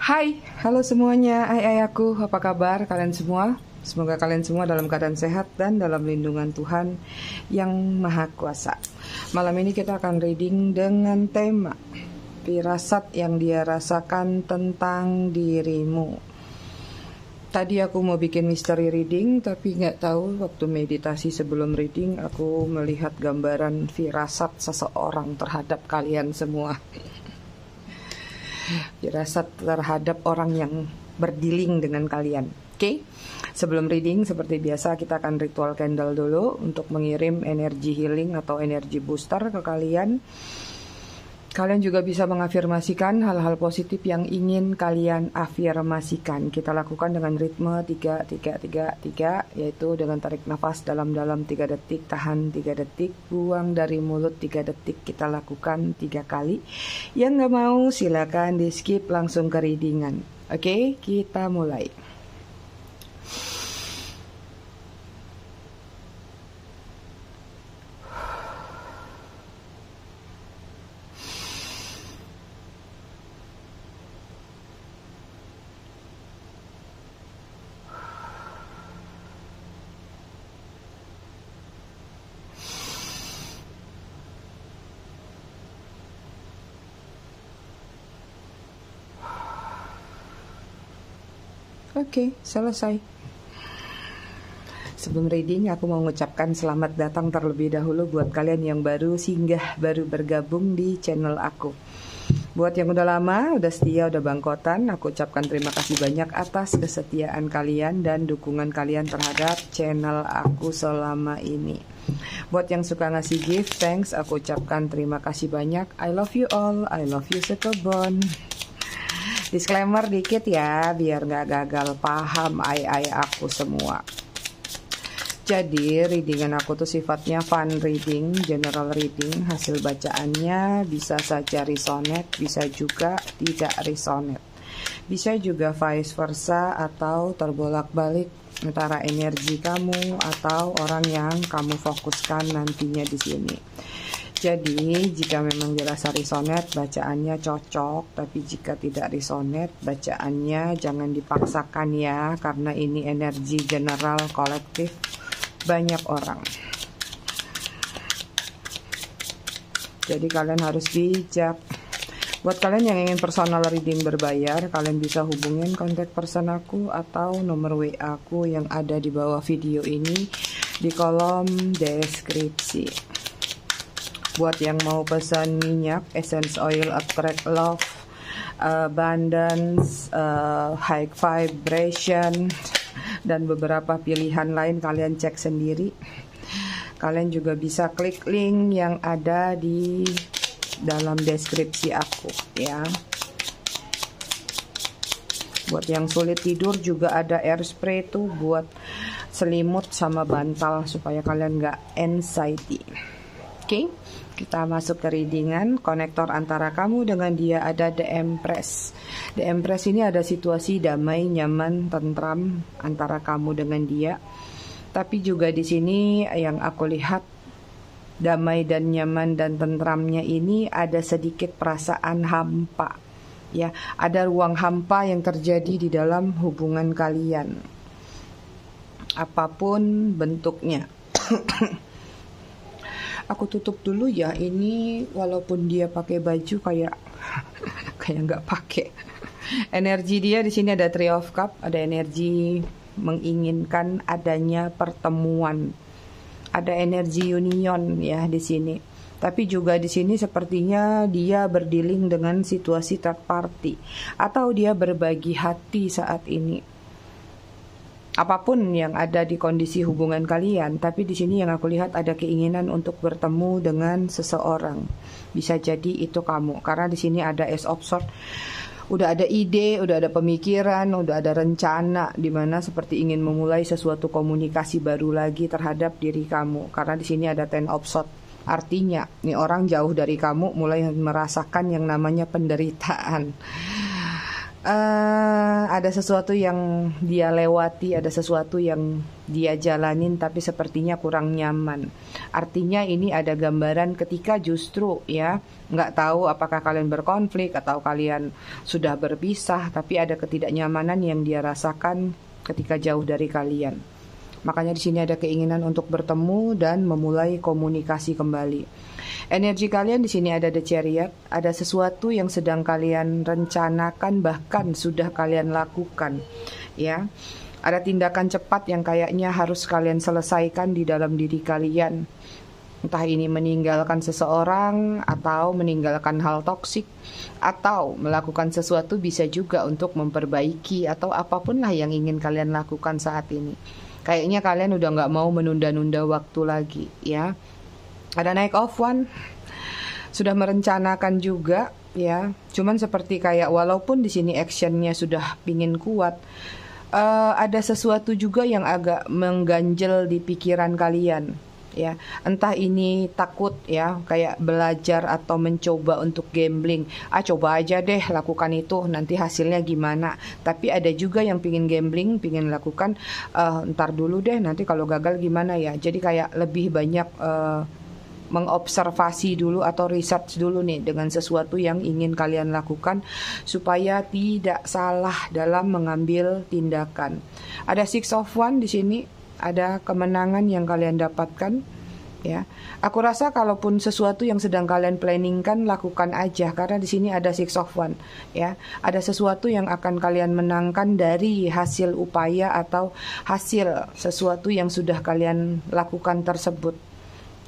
Hai, halo semuanya. Hai aku, apa kabar kalian semua? Semoga kalian semua dalam keadaan sehat dan dalam lindungan Tuhan yang Maha Kuasa. Malam ini kita akan reading dengan tema firasat yang dia rasakan tentang dirimu. Tadi aku mau bikin misteri reading, tapi nggak tahu waktu meditasi sebelum reading aku melihat gambaran firasat seseorang terhadap kalian semua. Firasat terhadap orang yang berdealing dengan kalian. Oke? Sebelum reading seperti biasa kita akan ritual candle dulu untuk mengirim energi healing atau energi booster ke kalian. Kalian juga bisa mengafirmasikan hal-hal positif yang ingin kalian afirmasikan. Kita lakukan dengan ritme 3-3-3-3, yaitu dengan tarik nafas dalam-dalam 3 detik, tahan 3 detik, buang dari mulut 3 detik. Kita lakukan 3 kali. Yang gak mau silakan di skip langsung ke readingan. Oke, kita mulai. Oke, selesai. Sebelum reading, aku mau mengucapkan selamat datang terlebih dahulu buat kalian yang baru singgah, baru bergabung di channel aku. Buat yang udah lama, udah setia, udah bangkotan, aku ucapkan terima kasih banyak atas kesetiaan kalian dan dukungan kalian terhadap channel aku selama ini. Buat yang suka ngasih gift, thanks, aku ucapkan terima kasih banyak. I love you all, I love you sekebon. Disclaimer dikit ya, biar gak gagal paham ai aku semua. Jadi readingan aku tuh sifatnya fun reading, general reading. Hasil bacaannya bisa saja resonate, bisa juga tidak resonate. Bisa juga vice versa atau terbolak-balik antara energi kamu atau orang yang kamu fokuskan nantinya di sini. Jadi jika memang dirasa resonate, bacaannya cocok. Tapi jika tidak resonate, bacaannya jangan dipaksakan ya, karena ini energi general kolektif banyak orang. Jadi kalian harus bijak. Buat kalian yang ingin personal reading berbayar, kalian bisa hubungin kontak person aku atau nomor WA aku yang ada di bawah video ini di kolom deskripsi. Buat yang mau pesan minyak, essence oil, attract love, abundance, high vibration, dan beberapa pilihan lain, kalian cek sendiri. Kalian juga bisa klik link yang ada di dalam deskripsi aku ya. Buat yang sulit tidur juga ada air spray tuh buat selimut sama bantal supaya kalian gak anxiety. Oke, kita masuk ke readingan. Konektor antara kamu dengan dia ada The Empress. The Empress ini ada situasi damai, nyaman, tentram antara kamu dengan dia. Tapi juga di sini yang aku lihat damai dan nyaman dan tentramnya ini ada sedikit perasaan hampa. Ya, ada ruang hampa yang terjadi di dalam hubungan kalian. Apapun bentuknya. Aku tutup dulu ya ini, walaupun dia pakai baju kayak nggak pakai. Energi dia di sini ada Three of Cup, ada energi menginginkan adanya pertemuan, ada energi union ya di sini. Tapi juga di sini sepertinya dia berdealing dengan situasi third party atau dia berbagi hati saat ini. Apapun yang ada di kondisi hubungan kalian, tapi di sini yang aku lihat ada keinginan untuk bertemu dengan seseorang. Bisa jadi itu kamu, karena di sini ada Ace of Swords. Udah ada ide, udah ada pemikiran, udah ada rencana, dimana seperti ingin memulai sesuatu komunikasi baru lagi terhadap diri kamu. Karena di sini ada Ten of Swords. Artinya, nih orang jauh dari kamu mulai merasakan yang namanya penderitaan. Ada sesuatu yang dia lewati, ada sesuatu yang dia jalanin tapi sepertinya kurang nyaman. Artinya ini ada gambaran ketika justru ya nggak tahu apakah kalian berkonflik atau kalian sudah berpisah, tapi ada ketidaknyamanan yang dia rasakan ketika jauh dari kalian. Makanya di sini ada keinginan untuk bertemu dan memulai komunikasi kembali. Energi kalian di sini ada The Chariot, ada sesuatu yang sedang kalian rencanakan bahkan sudah kalian lakukan, ya. Ada tindakan cepat yang kayaknya harus kalian selesaikan di dalam diri kalian. Entah ini meninggalkan seseorang atau meninggalkan hal toksik atau melakukan sesuatu bisa juga untuk memperbaiki atau apapun lah yang ingin kalian lakukan saat ini. Kayaknya kalian udah nggak mau menunda-nunda waktu lagi, ya. Ada Knight of Wands, sudah merencanakan juga, ya. Cuman seperti kayak walaupun di sini actionnya sudah pingin kuat, ada sesuatu juga yang agak mengganjel di pikiran kalian, ya. Entah ini takut, ya, kayak belajar atau mencoba untuk gambling. Coba aja deh lakukan itu, nanti hasilnya gimana. Tapi ada juga yang pingin gambling, pingin lakukan, ntar dulu deh, nanti kalau gagal gimana ya. Jadi kayak lebih banyak mengobservasi dulu atau research dulu nih dengan sesuatu yang ingin kalian lakukan supaya tidak salah dalam mengambil tindakan. Ada Six of Wands di sini, ada kemenangan yang kalian dapatkan, ya. Aku rasa kalaupun sesuatu yang sedang kalian planningkan, lakukan aja karena di sini ada Six of Wands, ya. Ada sesuatu yang akan kalian menangkan dari hasil upaya atau hasil sesuatu yang sudah kalian lakukan tersebut.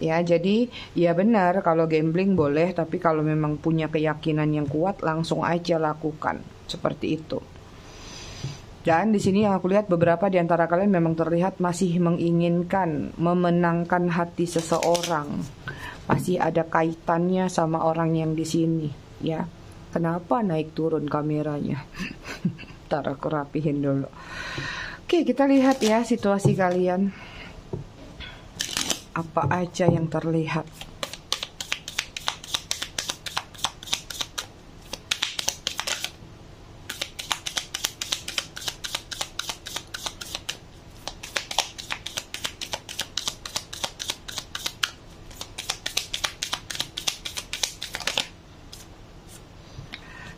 Ya, jadi ya benar kalau gambling boleh, tapi kalau memang punya keyakinan yang kuat langsung aja lakukan seperti itu. Dan di sini yang aku lihat beberapa di antara kalian memang terlihat masih menginginkan memenangkan hati seseorang. Masih ada kaitannya sama orang yang di sini, ya. Kenapa naik turun kameranya? Ntar aku rapihin dulu. Oke, kita lihat ya situasi kalian. Apa aja yang terlihat.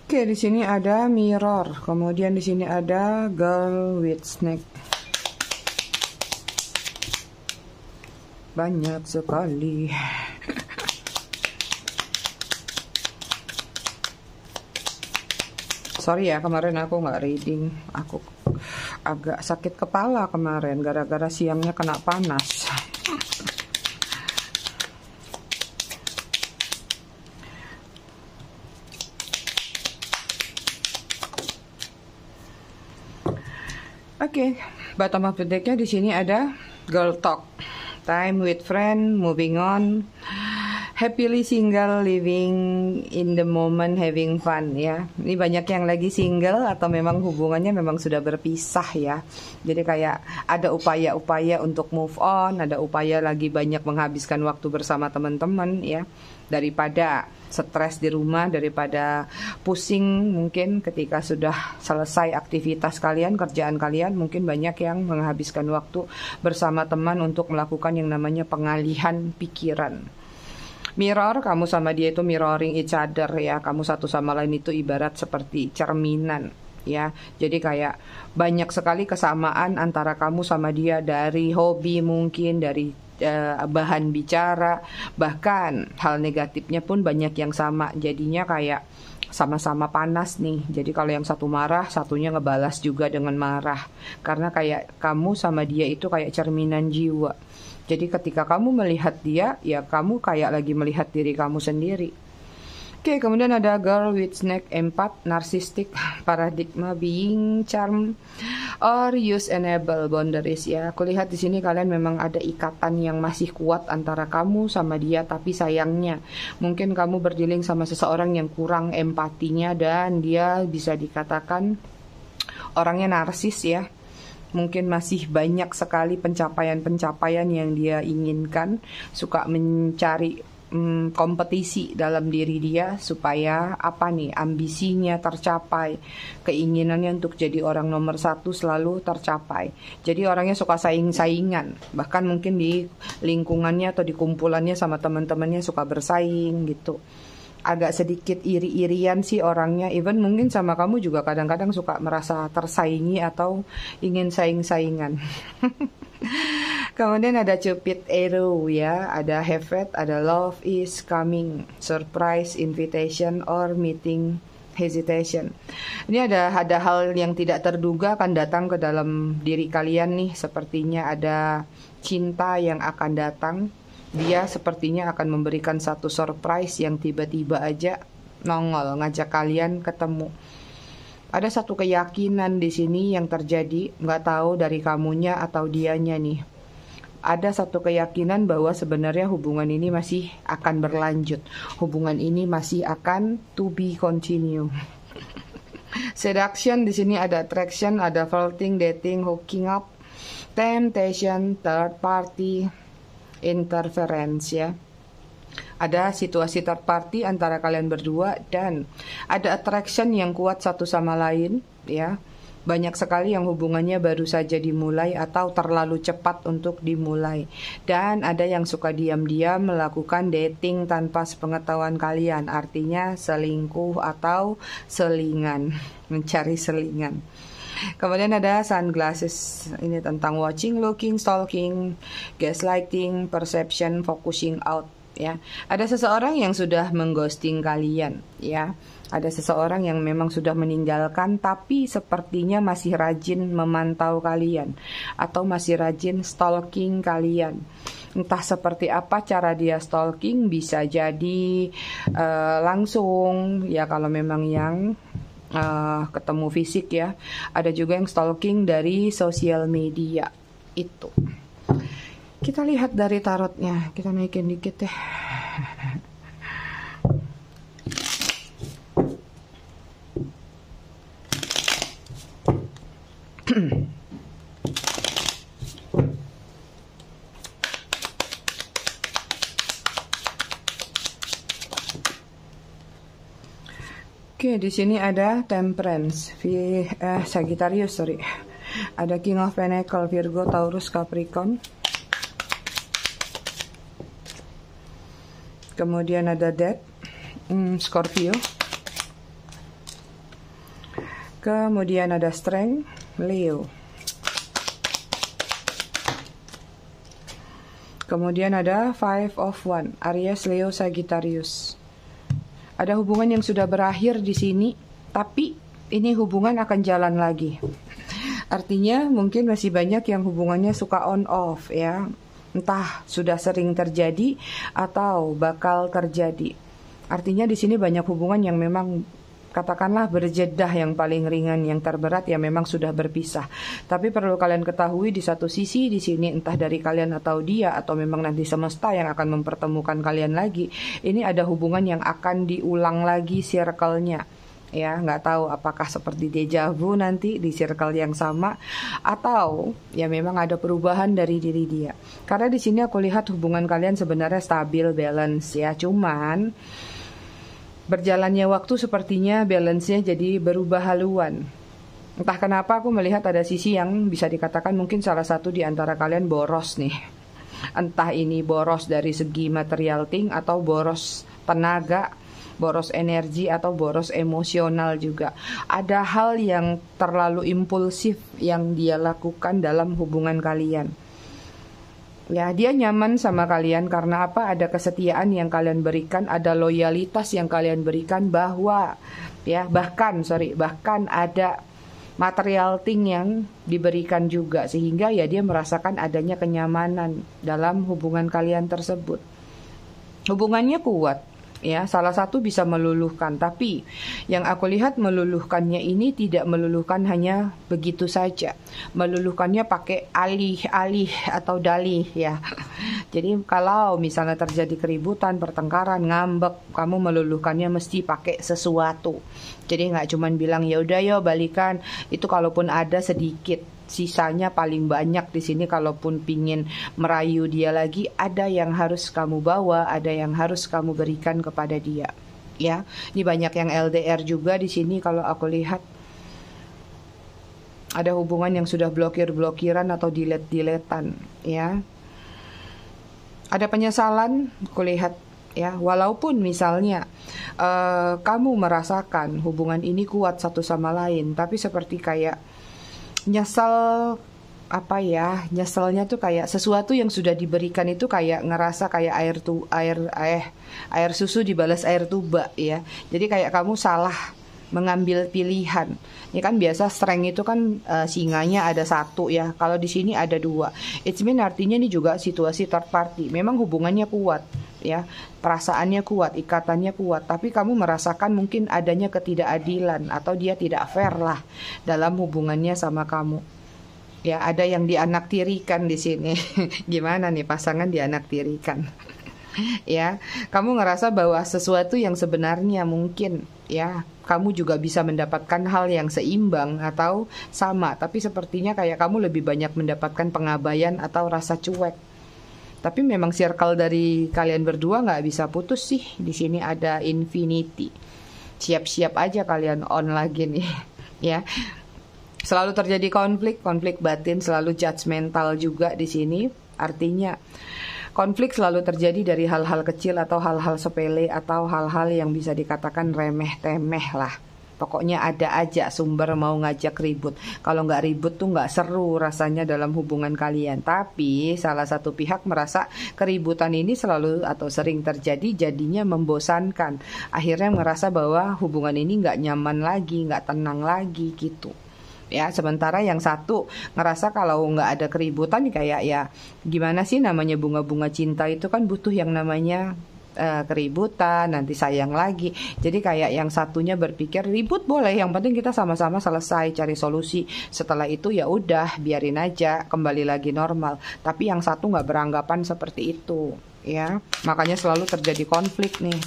Oke, di sini ada mirror, kemudian di sini ada girl with snake. Banyak sekali. Sorry ya, kemarin aku nggak reading. Aku agak sakit kepala kemarin gara-gara siangnya kena panas. Oke, bottom of the deck-nya di sini ada girl talk. Time with friend, moving on, happily single, living in the moment, having fun, ya. Ini banyak yang lagi single atau memang hubungannya memang sudah berpisah, ya. Jadi kayak ada upaya-upaya untuk move on, ada upaya lagi banyak menghabiskan waktu bersama teman-teman, ya. Daripada stres di rumah, daripada pusing mungkin ketika sudah selesai aktivitas kalian, kerjaan kalian, mungkin banyak yang menghabiskan waktu bersama teman untuk melakukan yang namanya pengalihan pikiran. Mirror, kamu sama dia itu mirroring each other, ya. Kamu satu sama lain itu ibarat seperti cerminan, ya. Jadi kayak banyak sekali kesamaan antara kamu sama dia, dari hobi mungkin, dari bahan bicara, bahkan hal negatifnya pun banyak yang sama. Jadinya kayak sama-sama panas nih. Jadi kalau yang satu marah, satunya ngebalas juga dengan marah. Karena kayak kamu sama dia itu kayak cerminan jiwa. Jadi ketika kamu melihat dia, ya kamu kayak lagi melihat diri kamu sendiri. Oke, kemudian ada girl with snake 4, narcissistic, paradigma, being charm, or use enable boundaries, ya. Aku lihat di sini kalian memang ada ikatan yang masih kuat antara kamu sama dia, tapi sayangnya mungkin kamu berdealing sama seseorang yang kurang empatinya dan dia bisa dikatakan orangnya narsis, ya. Mungkin masih banyak sekali pencapaian-pencapaian yang dia inginkan, suka mencari kompetisi dalam diri dia supaya apa nih, ambisinya tercapai, keinginannya untuk jadi orang nomor satu selalu tercapai. Jadi orangnya suka saing-saingan, bahkan mungkin di lingkungannya atau di kumpulannya sama teman-temannya suka bersaing gitu. Agak sedikit iri-irian sih orangnya, even mungkin sama kamu juga kadang-kadang suka merasa tersaingi atau ingin saing-saingan. Kemudian ada Cupid Arrow ya, ada have it, ada love is coming, surprise, invitation, or meeting, hesitation. Ini ada hal yang tidak terduga akan datang ke dalam diri kalian nih. Sepertinya ada cinta yang akan datang. Dia sepertinya akan memberikan satu surprise yang tiba-tiba aja nongol, ngajak kalian ketemu. Ada satu keyakinan di sini yang terjadi, nggak tahu dari kamunya atau dianya nih. Ada satu keyakinan bahwa sebenarnya hubungan ini masih akan berlanjut. Hubungan ini masih akan to be continue. Seduction di sini ada attraction, ada flirting, dating, hooking up, temptation, third party, interference ya. Ada situasi third party antara kalian berdua dan ada attraction yang kuat satu sama lain ya. Banyak sekali yang hubungannya baru saja dimulai atau terlalu cepat untuk dimulai. Dan ada yang suka diam-diam melakukan dating tanpa sepengetahuan kalian. Artinya selingkuh atau selingan, mencari selingan. Kemudian ada sunglasses, ini tentang watching, looking, stalking, gaslighting, perception, focusing out ya. Ada seseorang yang sudah mengghosting kalian ya. Ada seseorang yang memang sudah meninggalkan tapi sepertinya masih rajin memantau kalian atau masih rajin stalking kalian. Entah seperti apa cara dia stalking, bisa jadi langsung ya kalau memang yang ketemu fisik ya. Ada juga yang stalking dari sosial media itu. Kita lihat dari tarotnya, kita naikin dikit ya. Oke, di sini ada Temperance, Sagittarius, sorry. Ada King of Pentacle, Virgo, Taurus, Capricorn. Kemudian ada Death, Scorpio. Kemudian ada Strength, Leo. Kemudian ada Five of Wands, Aries, Leo, Sagittarius. Ada hubungan yang sudah berakhir di sini, tapi ini hubungan akan jalan lagi. Artinya mungkin masih banyak yang hubungannya suka on off ya. Entah sudah sering terjadi atau bakal terjadi. Artinya di sini banyak hubungan yang memang katakanlah berjedah, yang paling ringan, yang terberat ya memang sudah berpisah. Tapi perlu kalian ketahui di satu sisi di sini entah dari kalian atau dia atau memang nanti semesta yang akan mempertemukan kalian lagi. Ini ada hubungan yang akan diulang lagi circle-nya. Ya, nggak tahu apakah seperti deja vu nanti di circle yang sama atau ya memang ada perubahan dari diri dia. Karena di sini aku lihat hubungan kalian sebenarnya stabil, balance ya. Cuman berjalannya waktu sepertinya balance-nya jadi berubah haluan. Entah kenapa aku melihat ada sisi yang bisa dikatakan mungkin salah satu di antara kalian boros nih. Entah ini boros dari segi material thing atau boros tenaga, boros energi atau boros emosional juga. Ada hal yang terlalu impulsif yang dia lakukan dalam hubungan kalian. Ya, dia nyaman sama kalian karena apa? Ada kesetiaan yang kalian berikan, ada loyalitas yang kalian berikan bahwa ya bahkan ada material thing yang diberikan juga sehingga ya dia merasakan adanya kenyamanan dalam hubungan kalian tersebut. Hubungannya kuat. Ya, salah satu bisa meluluhkan, tapi yang aku lihat meluluhkannya ini tidak meluluhkan hanya begitu saja. Meluluhkannya pakai alih-alih atau dalih ya. Jadi kalau misalnya terjadi keributan, pertengkaran, ngambek, kamu meluluhkannya mesti pakai sesuatu. Jadi nggak cuman bilang ya udah yo balikan, itu kalaupun ada sedikit. sisanya paling banyak di sini. Kalaupun pingin merayu dia lagi, ada yang harus kamu bawa, ada yang harus kamu berikan kepada dia. Ya, ini banyak yang LDR juga di sini kalau aku lihat. Ada hubungan yang sudah blokir-blokiran atau delete-deletan, ya. Ada penyesalan, aku lihat, ya. Walaupun misalnya kamu merasakan hubungan ini kuat satu sama lain, tapi seperti kayak nyesel, apa ya, nyeselnya tuh kayak sesuatu yang sudah diberikan itu kayak ngerasa kayak air susu dibalas air tuba, ya. Jadi kayak kamu salah mengambil pilihan. Ini kan biasa strength itu kan singanya ada satu, ya. Kalau di sini ada dua. It's mean artinya ini juga situasi third party. Memang hubungannya kuat, ya. Perasaannya kuat, ikatannya kuat, tapi kamu merasakan mungkin adanya ketidakadilan atau dia tidak fair lah dalam hubungannya sama kamu. Ya, ada yang dianaktirikan di sini. Gimana nih pasangan dianaktirikan? Ya, kamu ngerasa bahwa sesuatu yang sebenarnya mungkin, ya, kamu juga bisa mendapatkan hal yang seimbang atau sama, tapi sepertinya kayak kamu lebih banyak mendapatkan pengabaian atau rasa cuek. Tapi memang circle dari kalian berdua nggak bisa putus sih. Di sini ada infinity. Siap-siap aja kalian on lagi nih, ya. Selalu terjadi konflik batin, selalu judgmental juga di sini. Artinya konflik selalu terjadi dari hal-hal kecil atau hal-hal sepele atau hal-hal yang bisa dikatakan remeh-temeh lah. Pokoknya ada aja sumber mau ngajak ribut. Kalau nggak ribut tuh nggak seru rasanya dalam hubungan kalian. Tapi salah satu pihak merasa keributan ini selalu atau sering terjadi, jadinya membosankan. Akhirnya merasa bahwa hubungan ini nggak nyaman lagi, nggak tenang lagi gitu. Ya, sementara yang satu ngerasa kalau nggak ada keributan kayak ya gimana sih, namanya bunga-bunga cinta itu kan butuh yang namanya keributan, nanti sayang lagi. Jadi kayak yang satunya berpikir ribut boleh, yang penting kita sama-sama selesai cari solusi. Setelah itu ya udah biarin aja kembali lagi normal. Tapi yang satu nggak beranggapan seperti itu, ya. Makanya selalu terjadi konflik nih.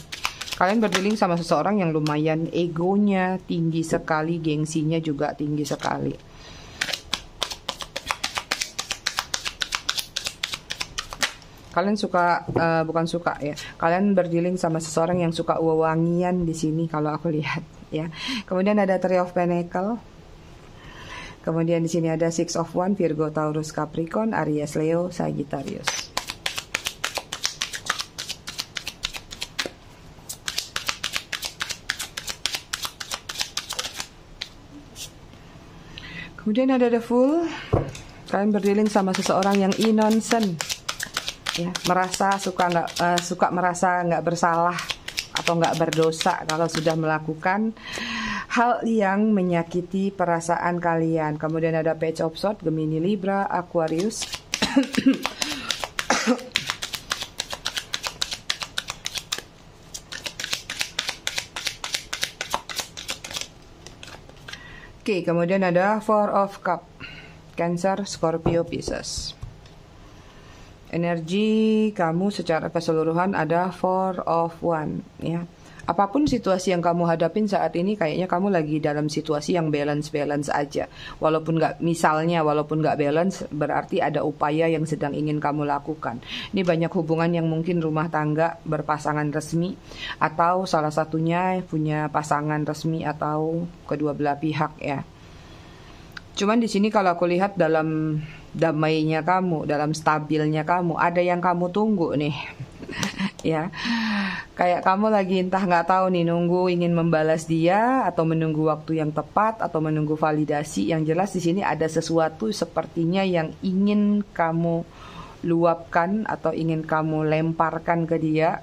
Kalian berdealing sama seseorang yang lumayan egonya tinggi sekali, gengsinya juga tinggi sekali. Kalian suka, bukan suka ya. Kalian berdealing sama seseorang yang suka wewangian di sini kalau aku lihat, ya. Kemudian ada Three of Pentacle. Kemudian di sini ada Six of Wands, Virgo, Taurus, Capricorn, Aries, Leo, Sagittarius. Kemudian ada The Fool. Kalian berdealing sama seseorang yang innocent, ya, merasa suka merasa nggak bersalah atau nggak berdosa kalau sudah melakukan hal yang menyakiti perasaan kalian. Kemudian ada Page of Swords, Gemini, Libra, Aquarius. Oke, kemudian ada Four of Cups, Cancer, Scorpio, Pisces. Energi kamu secara keseluruhan ada Four of Wands, ya. Apapun situasi yang kamu hadapin saat ini, kayaknya kamu lagi dalam situasi yang balance aja. Walaupun nggak balance, berarti ada upaya yang sedang ingin kamu lakukan. Ini banyak hubungan yang mungkin rumah tangga, berpasangan resmi, atau salah satunya punya pasangan resmi atau kedua belah pihak, ya. Cuman di sini kalau aku lihat dalam damainya kamu, dalam stabilnya kamu, ada yang kamu tunggu nih. Ya, kayak kamu lagi entah nggak tahu nih, nunggu ingin membalas dia atau menunggu waktu yang tepat atau menunggu validasi. Yang jelas di sini ada sesuatu sepertinya yang ingin kamu luapkan atau ingin kamu lemparkan ke dia.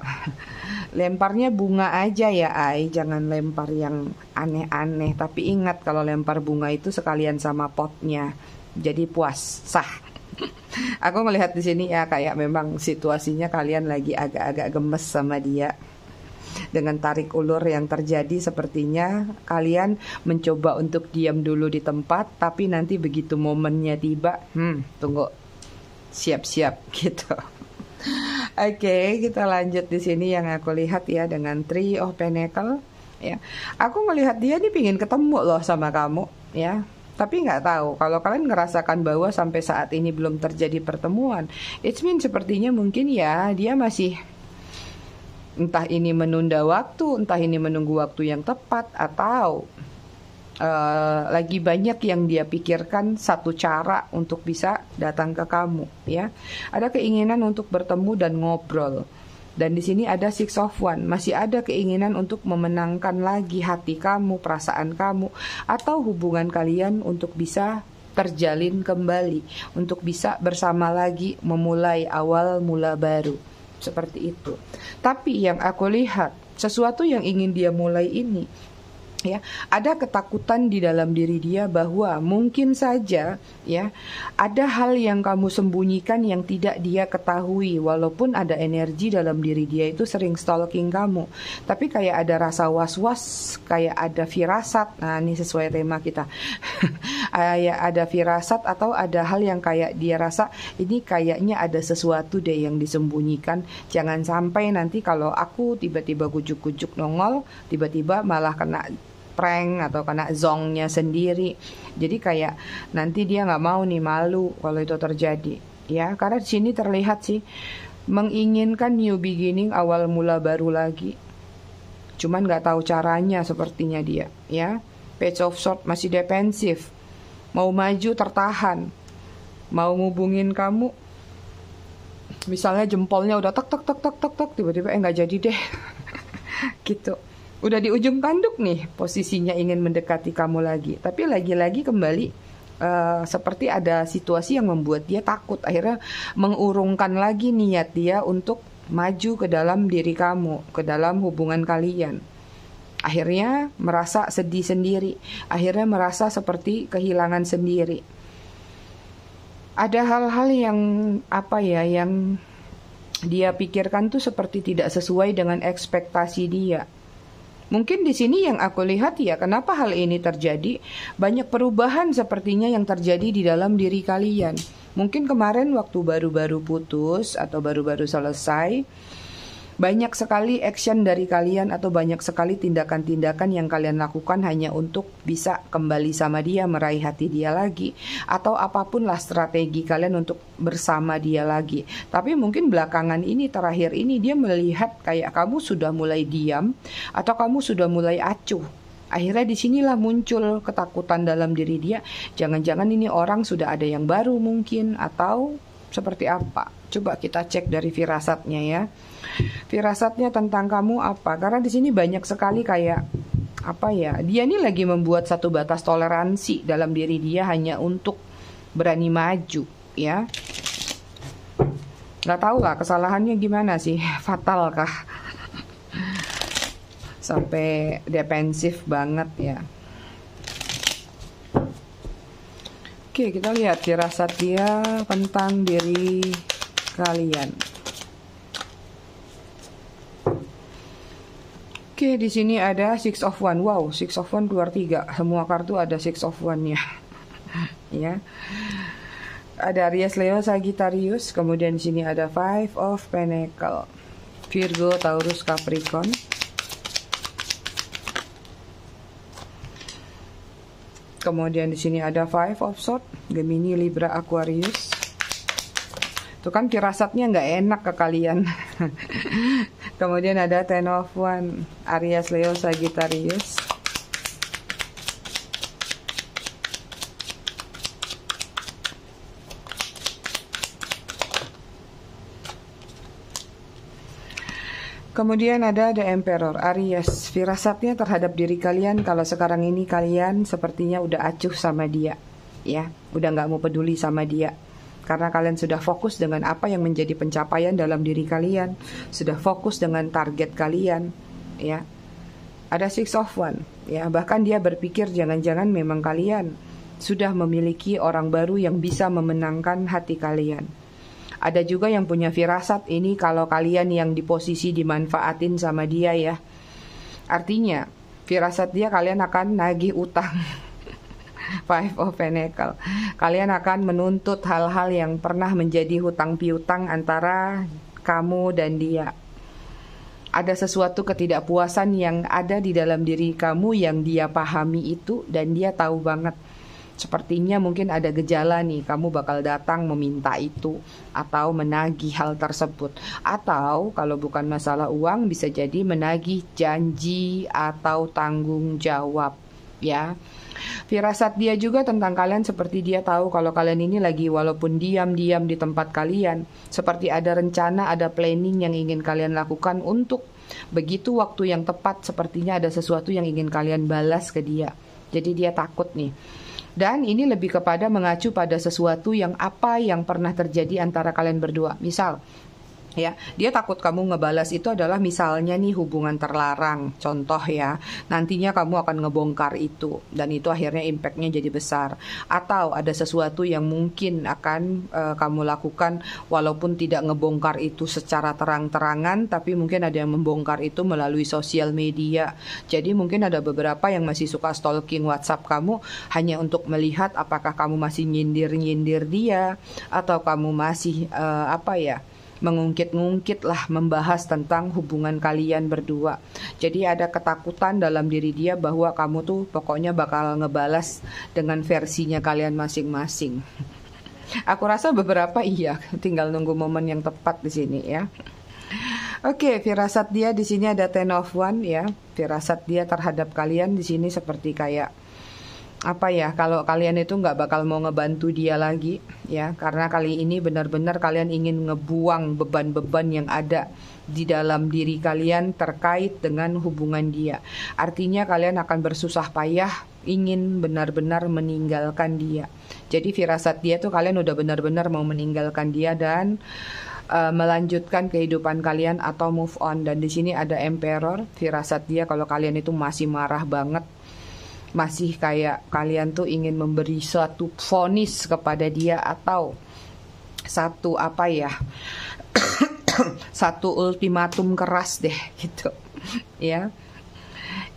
Lemparnya bunga aja ya, jangan lempar yang aneh-aneh. Tapi ingat kalau lempar bunga itu sekalian sama potnya, jadi puas, sah. Aku melihat di sini ya kayak memang situasinya kalian lagi agak-agak gemes sama dia. Dengan tarik ulur yang terjadi, sepertinya kalian mencoba untuk diam dulu di tempat, tapi nanti begitu momennya tiba, tunggu, siap-siap gitu. Oke, kita lanjut di sini yang aku lihat ya dengan Three of Pentacle, ya. Aku melihat dia nih pingin ketemu loh sama kamu, ya. Tapi nggak tahu, kalau kalian ngerasakan bahwa sampai saat ini belum terjadi pertemuan, it means sepertinya mungkin ya dia masih entah ini menunda waktu, entah ini menunggu waktu yang tepat, atau lagi banyak yang dia pikirkan satu cara untuk bisa datang ke kamu, ya. Ada keinginan untuk bertemu dan ngobrol. Dan di sini ada Six of Wands, masih ada keinginan untuk memenangkan lagi hati kamu, perasaan kamu, atau hubungan kalian untuk bisa terjalin kembali, untuk bisa bersama lagi, memulai awal mula baru. Seperti itu. Tapi yang aku lihat, sesuatu yang ingin dia mulai ini, ya, ada ketakutan di dalam diri dia bahwa mungkin saja, ya, ada hal yang kamu sembunyikan yang tidak dia ketahui, walaupun ada energi dalam diri dia itu sering stalking kamu, tapi kayak ada rasa was-was, kayak ada firasat. Nah, ini sesuai tema kita. Kayak ada firasat atau ada hal yang kayak dia rasa ini kayaknya ada sesuatu deh yang disembunyikan. Jangan sampai nanti kalau aku tiba-tiba kujuk-kujuk nongol, tiba-tiba malah kena prank atau kena zongnya sendiri. Jadi kayak nanti dia nggak mau nih, malu kalau itu terjadi, ya. Karena di sini terlihat sih menginginkan new beginning, awal mula baru lagi. Cuman nggak tahu caranya sepertinya dia, ya. Page of Swords masih defensif, mau maju tertahan, mau ngubungin kamu. Misalnya jempolnya udah tek tek tek tek tek tek, tiba-tiba nggak jadi deh, gitu. Udah di ujung tanduk nih, posisinya ingin mendekati kamu lagi. Tapi lagi-lagi kembali seperti ada situasi yang membuat dia takut. Akhirnya mengurungkan lagi niat dia untuk maju ke dalam diri kamu, ke dalam hubungan kalian. Akhirnya merasa sedih sendiri. Akhirnya merasa seperti kehilangan sendiri. Ada hal-hal yang yang dia pikirkan tuh seperti tidak sesuai dengan ekspektasi dia. Mungkin di sini yang aku lihat ya, kenapa hal ini terjadi? Banyak perubahan sepertinya yang terjadi di dalam diri kalian. Mungkin kemarin waktu baru-baru putus atau baru-baru selesai, banyak sekali action dari kalian atau banyak sekali tindakan-tindakan yang kalian lakukan hanya untuk bisa kembali sama dia, meraih hati dia lagi, atau apapun lah strategi kalian untuk bersama dia lagi. Tapi mungkin belakangan ini, terakhir ini, dia melihat kayak kamu sudah mulai diam atau kamu sudah mulai acuh. Akhirnya disinilah muncul ketakutan dalam diri dia. Jangan-jangan ini orang sudah ada yang baru mungkin, atau seperti apa. Coba kita cek dari firasatnya ya. Firasatnya tentang kamu apa? Karena di sini banyak sekali kayak dia ini lagi membuat satu batas toleransi dalam diri dia hanya untuk berani maju, ya. Gak tahu lah kesalahannya gimana sih, fatal kah? Sampai defensif banget ya. Oke, kita lihat firasat dia tentang diri kalian. Oke, di sini ada Six of Wands. Wow, Six of Wands keluar 3. Semua kartu ada Six of Wands-nya. Ya. Ada Aries, Leo, Sagittarius. Kemudian di sini ada Five of Pentacles. Virgo, Taurus, Capricorn. Kemudian di sini ada Five of Swords, Gemini, Libra, Aquarius. Itu kan firasatnya nggak enak ke kalian. Kemudian ada Ten of Wands, Aries, Leo, Sagittarius. Kemudian ada The Emperor, Aries. Firasatnya terhadap diri kalian kalau sekarang ini kalian sepertinya udah acuh sama dia, ya, udah nggak mau peduli sama dia. Karena kalian sudah fokus dengan apa yang menjadi pencapaian dalam diri kalian, sudah fokus dengan target kalian, ya. Ada Six of Wands, ya. Bahkan dia berpikir jangan-jangan memang kalian sudah memiliki orang baru yang bisa memenangkan hati kalian. Ada juga yang punya firasat ini kalau kalian yang di posisi dimanfaatin sama dia, ya. Artinya firasat dia kalian akan nagih utang. Five of Pentacles. Kalian akan menuntut hal-hal yang pernah menjadi hutang piutang antara kamu dan dia. Ada sesuatu ketidakpuasan yang ada di dalam diri kamu yang dia pahami itu, dan dia tahu banget. Sepertinya mungkin ada gejala nih, kamu bakal datang meminta itu atau menagih hal tersebut. Atau kalau bukan masalah uang, bisa jadi menagih janji atau tanggung jawab, ya. Firasat dia juga tentang kalian seperti dia tahu kalau kalian ini lagi walaupun diam-diam di tempat kalian, seperti ada rencana, ada planning yang ingin kalian lakukan untuk begitu waktu yang tepat, sepertinya ada sesuatu yang ingin kalian balas ke dia. Jadi dia takut nih. Dan ini lebih kepada mengacu pada sesuatu yang apa yang pernah terjadi antara kalian berdua. Misal, ya, dia takut kamu ngebalas itu adalah misalnya nih hubungan terlarang. Contoh ya, nantinya kamu akan ngebongkar itu dan itu akhirnya impactnya jadi besar. Atau ada sesuatu yang mungkin akan kamu lakukan walaupun tidak ngebongkar itu secara terang-terangan, tapi mungkin ada yang membongkar itu melalui sosial media. Jadi mungkin ada beberapa yang masih suka stalking WhatsApp kamu hanya untuk melihat apakah kamu masih nyindir-nyindir dia atau kamu masih mengungkit-ngungkit lah, membahas tentang hubungan kalian berdua. Jadi ada ketakutan dalam diri dia bahwa kamu tuh pokoknya bakal ngebalas dengan versinya kalian masing-masing. Aku rasa beberapa iya, tinggal nunggu momen yang tepat di sini ya. Oke, firasat dia di sini ada Ten of Wands ya. Firasat dia terhadap kalian di sini seperti kayak kalau kalian itu nggak bakal mau ngebantu dia lagi ya, karena kali ini benar-benar kalian ingin ngebuang beban-beban yang ada di dalam diri kalian terkait dengan hubungan dia. Artinya kalian akan bersusah payah ingin benar-benar meninggalkan dia. Jadi firasat dia tuh kalian udah benar-benar mau meninggalkan dia dan melanjutkan kehidupan kalian atau move on. Dan di sini ada Emperor. Firasat dia kalau kalian itu masih marah banget, masih kayak kalian tuh ingin memberi suatu vonis kepada dia atau satu satu ultimatum keras deh gitu ya.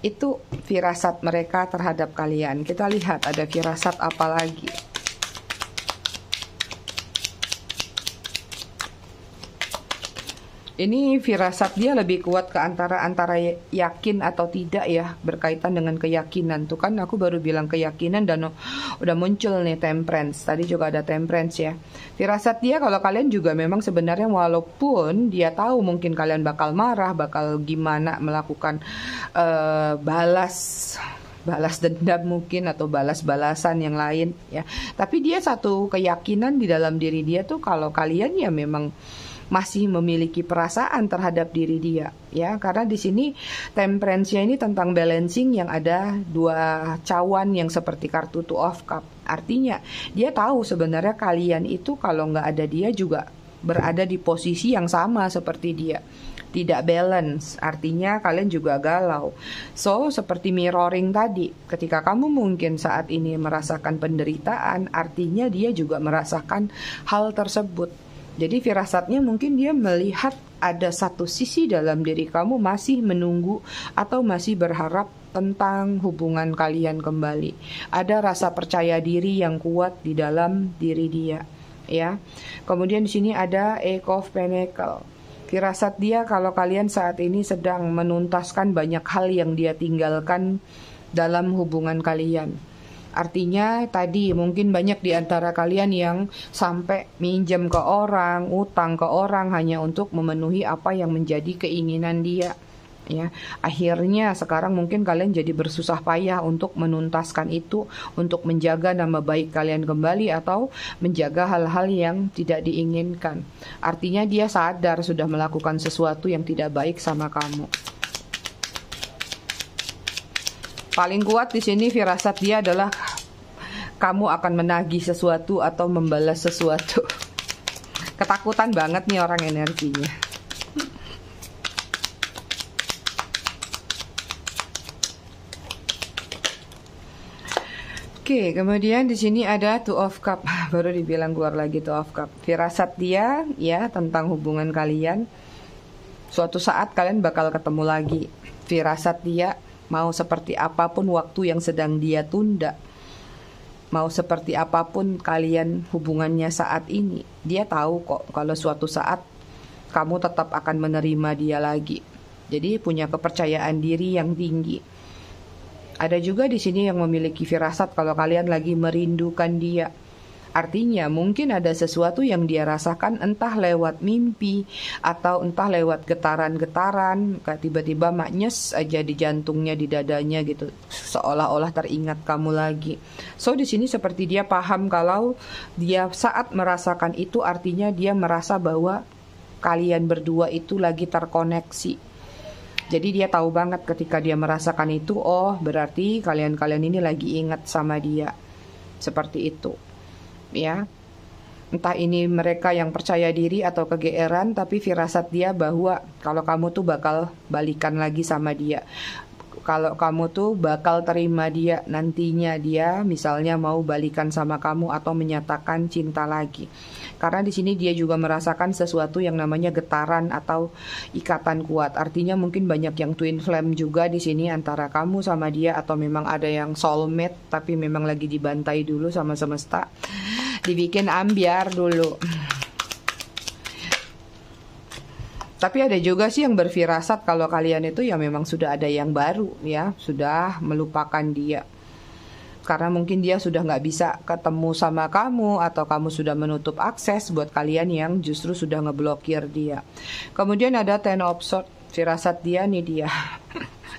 Itu firasat mereka terhadap kalian. Kita lihat ada firasat apa lagi. Ini firasat dia lebih kuat ke antara yakin atau tidak ya, berkaitan dengan keyakinan. Tuh kan aku baru bilang keyakinan dan udah muncul nih Temperance. Tadi juga ada Temperance ya. Firasat dia kalau kalian juga memang sebenarnya walaupun dia tahu mungkin kalian bakal marah, bakal gimana melakukan balas dendam mungkin atau balas-balasan yang lain ya. Tapi dia satu keyakinan di dalam diri dia tuh kalau kalian ya memang masih memiliki perasaan terhadap diri dia ya, karena di sini Temperance-nya ini tentang balancing yang ada dua cawan yang seperti kartu Two of Cup. Artinya dia tahu sebenarnya kalian itu kalau nggak ada dia juga berada di posisi yang sama seperti dia, tidak balance, artinya kalian juga galau. So seperti mirroring tadi, ketika kamu mungkin saat ini merasakan penderitaan, artinya dia juga merasakan hal tersebut. Jadi firasatnya mungkin dia melihat ada satu sisi dalam diri kamu masih menunggu atau masih berharap tentang hubungan kalian kembali. Ada rasa percaya diri yang kuat di dalam diri dia, ya. Kemudian di sini ada Eight of Pentacles. Firasat dia kalau kalian saat ini sedang menuntaskan banyak hal yang dia tinggalkan dalam hubungan kalian. Artinya tadi mungkin banyak di antara kalian yang sampai minjem ke orang, utang ke orang hanya untuk memenuhi apa yang menjadi keinginan dia. Ya, akhirnya sekarang mungkin kalian jadi bersusah payah untuk menuntaskan itu, untuk menjaga nama baik kalian kembali atau menjaga hal-hal yang tidak diinginkan. Artinya dia sadar sudah melakukan sesuatu yang tidak baik sama kamu. Paling kuat di sini firasat dia adalah kamu akan menagih sesuatu atau membalas sesuatu. Ketakutan banget nih orang energinya. Oke, kemudian di sini ada Two of Cup. Baru dibilang keluar lagi Two of Cup. Firasat dia ya tentang hubungan kalian. Suatu saat kalian bakal ketemu lagi. Firasat dia mau seperti apapun waktu yang sedang dia tunda, mau seperti apapun kalian hubungannya saat ini, dia tahu kok kalau suatu saat kamu tetap akan menerima dia lagi. Jadi punya kepercayaan diri yang tinggi. Ada juga di sini yang memiliki firasat kalau kalian lagi merindukan dia. Artinya mungkin ada sesuatu yang dia rasakan entah lewat mimpi atau entah lewat getaran-getaran, kayak tiba-tiba maknyes aja di jantungnya, di dadanya gitu, seolah-olah teringat kamu lagi. So di sini seperti dia paham kalau dia saat merasakan itu artinya dia merasa bahwa kalian berdua itu lagi terkoneksi. Jadi dia tahu banget ketika dia merasakan itu, oh berarti kalian-kalian ini lagi ingat sama dia. Seperti itu. Ya. Entah ini mereka yang percaya diri atau kegeeran, tapi firasat dia bahwa kalau kamu tuh bakal balikan lagi sama dia. Kalau kamu tuh bakal terima dia nantinya, dia misalnya mau balikan sama kamu atau menyatakan cinta lagi. Karena di sini dia juga merasakan sesuatu yang namanya getaran atau ikatan kuat. Artinya mungkin banyak yang twin flame juga di sini antara kamu sama dia, atau memang ada yang soulmate tapi memang lagi dibantai dulu sama semesta. Dibikin ambiar dulu. Tapi ada juga sih yang berfirasat kalau kalian itu ya memang sudah ada yang baru ya, sudah melupakan dia. Karena mungkin dia sudah nggak bisa ketemu sama kamu, atau kamu sudah menutup akses buat kalian yang justru sudah ngeblokir dia. Kemudian ada Ten of Swords, firasat dia nih dia.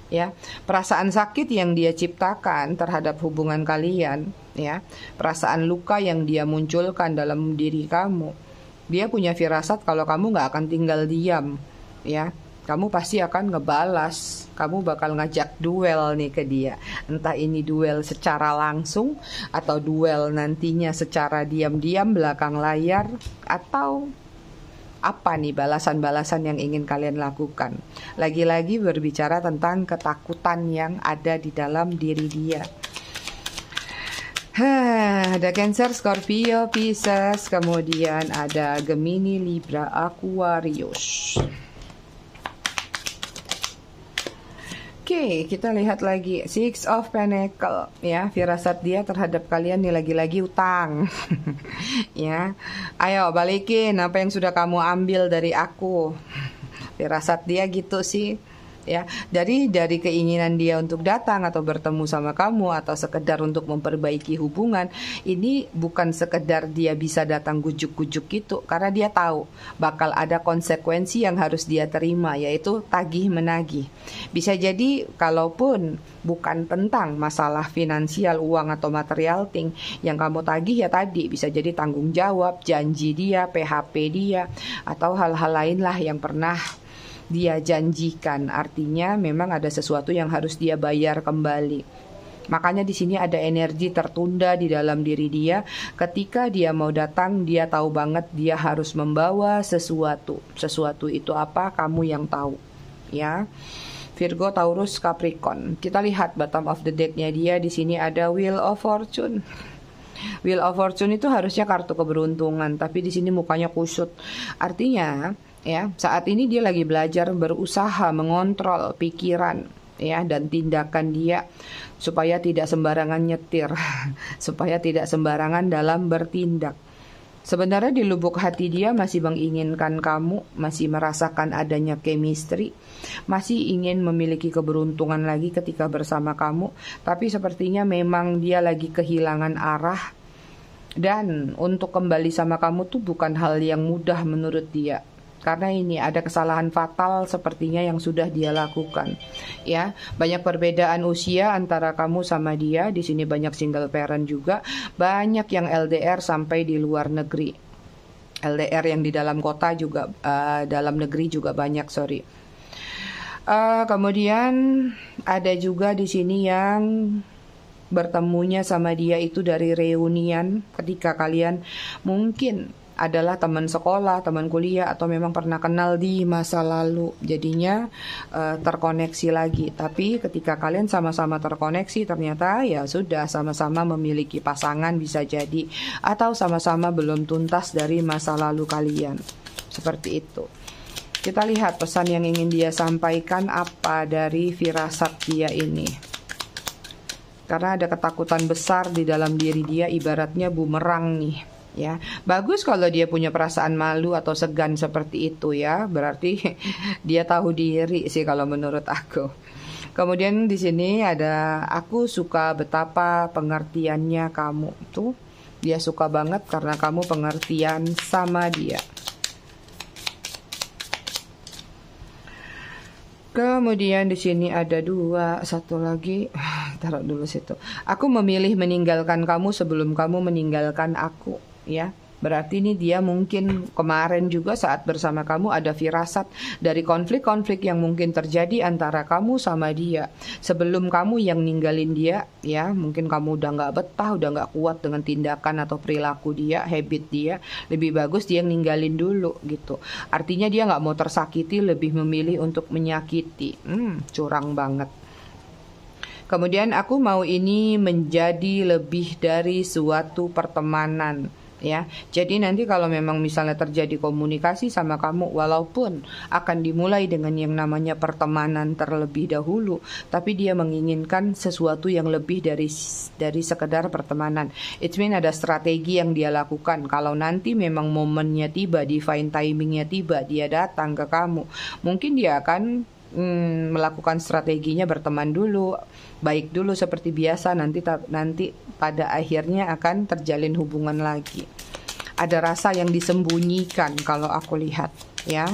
Ya, perasaan sakit yang dia ciptakan terhadap hubungan kalian, ya, perasaan luka yang dia munculkan dalam diri kamu. Dia punya firasat kalau kamu nggak akan tinggal diam, ya. Kamu pasti akan ngebalas, kamu bakal ngajak duel nih ke dia. Entah ini duel secara langsung atau duel nantinya secara diam-diam belakang layar, atau apa nih balasan-balasan yang ingin kalian lakukan. Lagi-lagi berbicara tentang ketakutan yang ada di dalam diri dia. Ada Cancer, Scorpio, Pisces, kemudian ada Gemini, Libra, Aquarius. Oke, kita lihat lagi Six of Pentacles, ya, firasat dia terhadap kalian nih lagi-lagi utang. Ya, ayo balikin apa yang sudah kamu ambil dari aku. Firasat dia gitu sih. Ya, dari keinginan dia untuk datang atau bertemu sama kamu atau sekedar untuk memperbaiki hubungan, ini bukan sekedar dia bisa datang gujuk-gujuk gitu, karena dia tahu bakal ada konsekuensi yang harus dia terima, yaitu tagih menagih. Bisa jadi kalaupun bukan tentang masalah finansial, uang atau material thing yang kamu tagih, ya tadi bisa jadi tanggung jawab, janji dia, PHP dia, atau hal-hal lain lah yang pernah dia janjikan. Artinya memang ada sesuatu yang harus dia bayar kembali. Makanya di sini ada energi tertunda di dalam diri dia. Ketika dia mau datang, dia tahu banget dia harus membawa sesuatu. Sesuatu itu apa? Kamu yang tahu, ya. Virgo, Taurus, Capricorn. Kita lihat bottom of the deck-nya dia. Di sini ada Wheel of Fortune. Wheel of Fortune itu harusnya kartu keberuntungan, tapi di sini mukanya kusut. Artinya ya, saat ini dia lagi belajar berusaha mengontrol pikiran ya dan tindakan dia supaya tidak sembarangan nyetir, supaya tidak sembarangan dalam bertindak. Sebenarnya di lubuk hati dia masih menginginkan kamu, masih merasakan adanya chemistry, masih ingin memiliki keberuntungan lagi ketika bersama kamu, tapi sepertinya memang dia lagi kehilangan arah, dan untuk kembali sama kamu tuh bukan hal yang mudah menurut dia. Karena ini ada kesalahan fatal sepertinya yang sudah dia lakukan. Ya, banyak perbedaan usia antara kamu sama dia. Di sini banyak single parent juga, banyak yang LDR sampai di luar negeri. LDR yang di dalam kota juga, dalam negeri juga banyak, sorry. Kemudian ada juga di sini yang bertemunya sama dia itu dari reunian, ketika kalian mungkin adalah teman sekolah, teman kuliah, atau memang pernah kenal di masa lalu. Jadinya terkoneksi lagi. Tapi ketika kalian sama-sama terkoneksi, ternyata ya sudah sama-sama memiliki pasangan bisa jadi, atau sama-sama belum tuntas dari masa lalu kalian. Seperti itu. Kita lihat pesan yang ingin dia sampaikan apa dari firasat dia ini. Karena ada ketakutan besar di dalam diri dia, ibaratnya bumerang nih. Ya, bagus kalau dia punya perasaan malu atau segan seperti itu ya. Berarti dia tahu diri sih kalau menurut aku. Kemudian di sini ada aku suka betapa pengertiannya kamu. Tuh, dia suka banget karena kamu pengertian sama dia. Kemudian di sini ada satu lagi, taruh dulu situ. Aku memilih meninggalkan kamu sebelum kamu meninggalkan aku, ya. Berarti ini dia mungkin kemarin juga saat bersama kamu ada firasat dari konflik-konflik yang mungkin terjadi antara kamu sama dia. Sebelum kamu yang ninggalin dia, ya mungkin kamu udah nggak betah, udah nggak kuat dengan tindakan atau perilaku dia, habit dia. Lebih bagus dia yang ninggalin dulu gitu. Artinya dia nggak mau tersakiti, lebih memilih untuk menyakiti. Curang banget. Kemudian aku mau ini menjadi lebih dari suatu pertemanan. Ya, jadi nanti kalau memang misalnya terjadi komunikasi sama kamu, walaupun akan dimulai dengan yang namanya pertemanan terlebih dahulu, tapi dia menginginkan sesuatu yang lebih dari sekedar pertemanan. It means ada strategi yang dia lakukan. Kalau nanti memang momennya tiba, divine timingnya tiba, dia datang ke kamu, mungkin dia akan melakukan strateginya berteman dulu, baik dulu seperti biasa, nanti pada akhirnya akan terjalin hubungan lagi. Ada rasa yang disembunyikan kalau aku lihat, ya.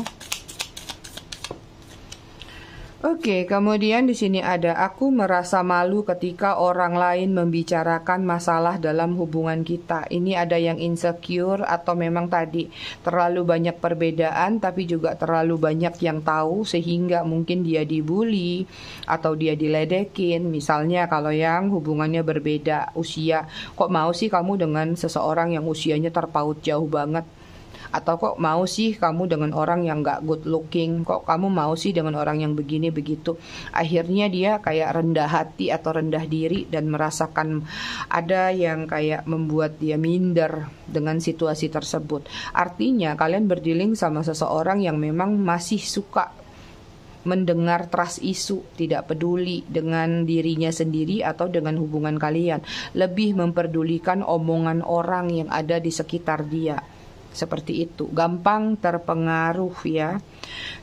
Oke, kemudian di sini ada aku merasa malu ketika orang lain membicarakan masalah dalam hubungan kita. Ini ada yang insecure atau memang tadi terlalu banyak perbedaan tapi juga terlalu banyak yang tahu sehingga mungkin dia dibully atau dia diledekin. Misalnya kalau yang hubungannya berbeda usia, kok mau sih kamu dengan seseorang yang usianya terpaut jauh banget? Atau kok mau sih kamu dengan orang yang gak good looking? Kok kamu mau sih dengan orang yang begini begitu? Akhirnya dia kayak rendah hati atau rendah diri dan merasakan ada yang kayak membuat dia minder dengan situasi tersebut. Artinya kalian berdealing sama seseorang yang memang masih suka mendengar trust issue, tidak peduli dengan dirinya sendiri atau dengan hubungan kalian. Lebih memperdulikan omongan orang yang ada di sekitar dia. Seperti itu, gampang terpengaruh ya.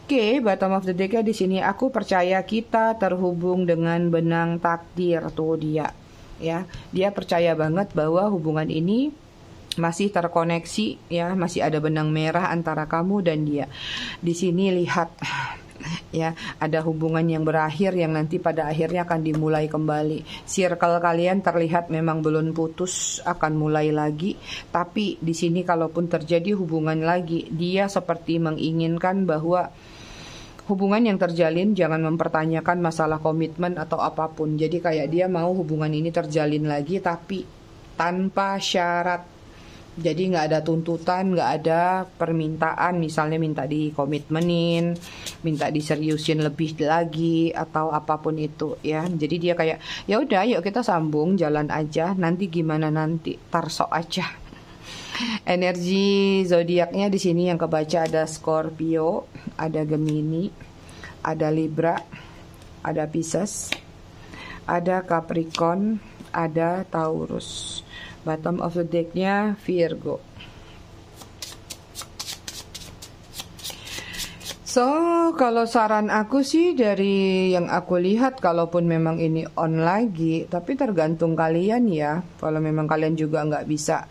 Oke, bottom of the deck di sini aku percaya kita terhubung dengan benang takdir tuh dia. Ya, dia percaya banget bahwa hubungan ini masih terkoneksi ya, masih ada benang merah antara kamu dan dia. Di sini lihat ya, ada hubungan yang berakhir yang nanti pada akhirnya akan dimulai kembali. Circle kalian terlihat memang belum putus, akan mulai lagi. Tapi di sini kalaupun terjadi hubungan lagi, dia seperti menginginkan bahwa hubungan yang terjalin jangan mempertanyakan masalah komitmen atau apapun. Jadi kayak dia mau hubungan ini terjalin lagi tapi tanpa syarat. Jadi nggak ada tuntutan, nggak ada permintaan, misalnya minta dikomitmenin, minta diseriusin lebih lagi atau apapun itu ya. Jadi dia kayak ya udah, yuk kita sambung, jalan aja. Nanti gimana nanti, tarsok aja. Energi zodiaknya di sini yang kebaca ada Scorpio, ada Gemini, ada Libra, ada Pisces, ada Capricorn, ada Taurus. Bottom of the deck-nya Virgo. So, kalau saran aku sih dari yang aku lihat, kalaupun memang ini on lagi, tapi tergantung kalian ya. Kalau memang kalian juga nggak bisa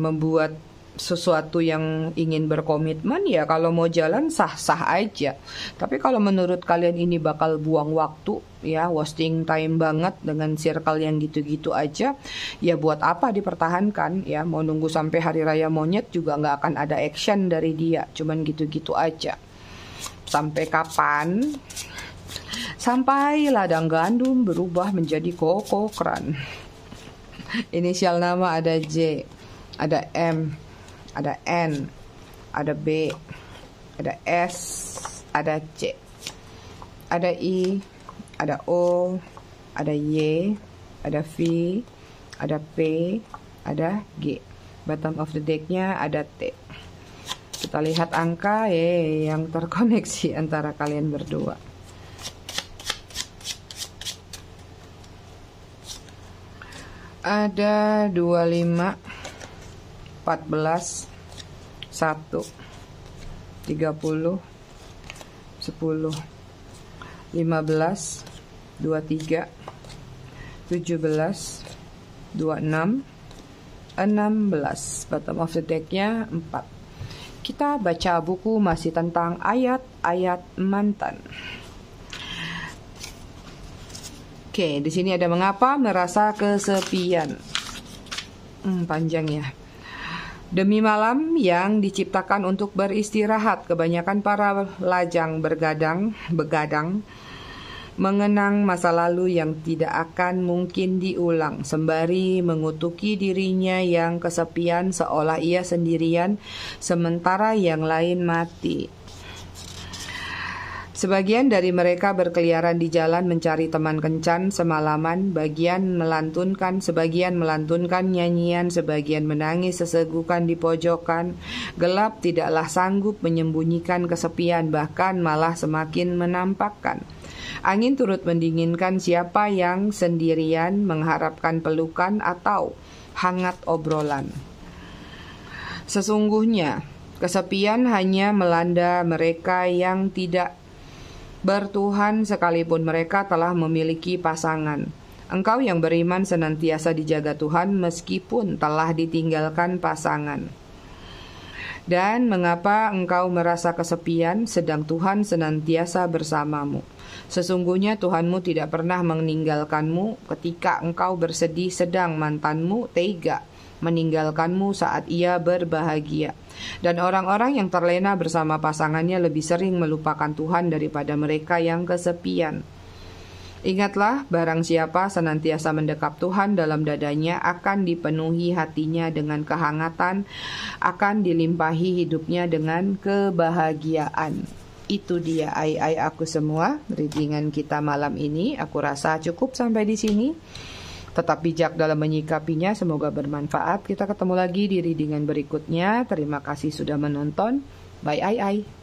membuat sesuatu yang ingin berkomitmen, ya kalau mau jalan sah-sah aja. Tapi kalau menurut kalian ini bakal buang waktu, ya wasting time banget dengan circle yang gitu-gitu aja, ya buat apa dipertahankan ya? Mau nunggu sampai hari raya monyet juga nggak akan ada action dari dia, cuman gitu-gitu aja. Sampai kapan? Sampai ladang gandum berubah menjadi kokokran. Inisial nama ada J, ada M, ada N, ada B, ada S, ada C, ada I, ada O, ada Y, ada V, ada P, ada G. Bottom of the deck-nya ada T. Kita lihat angka yang terkoneksi antara kalian berdua. Ada 25, 14, 1, 30, 10, 15, 23, 17, 26, 16. Bottom of the decknya 4. Kita baca buku masih tentang ayat-ayat mantan. Oke, di sini ada mengapa merasa kesepian. Panjang ya. Demi malam yang diciptakan untuk beristirahat, kebanyakan para lajang begadang mengenang masa lalu yang tidak akan mungkin diulang, sembari mengutuki dirinya yang kesepian seolah ia sendirian sementara yang lain mati. Sebagian dari mereka berkeliaran di jalan mencari teman kencan semalaman, sebagian melantunkan nyanyian, sebagian menangis sesegukan di pojokan. Gelap tidaklah sanggup menyembunyikan kesepian, bahkan malah semakin menampakkan. Angin turut mendinginkan siapa yang sendirian mengharapkan pelukan atau hangat obrolan. Sesungguhnya, kesepian hanya melanda mereka yang tidak bertuhan sekalipun mereka telah memiliki pasangan. Engkau yang beriman senantiasa dijaga Tuhan meskipun telah ditinggalkan pasangan. Dan mengapa engkau merasa kesepian sedang Tuhan senantiasa bersamamu? Sesungguhnya Tuhanmu tidak pernah meninggalkanmu ketika engkau bersedih, sedang mantanmu tega meninggalkanmu saat ia berbahagia. Dan orang-orang yang terlena bersama pasangannya lebih sering melupakan Tuhan daripada mereka yang kesepian. Ingatlah, barang siapa senantiasa mendekap Tuhan dalam dadanya akan dipenuhi hatinya dengan kehangatan, akan dilimpahi hidupnya dengan kebahagiaan. Itu dia ai-ai aku semua, readingan kita malam ini. Aku rasa cukup sampai di sini. Tetap bijak dalam menyikapinya, semoga bermanfaat. Kita ketemu lagi di readingan berikutnya. Terima kasih sudah menonton. Bye ai-ai.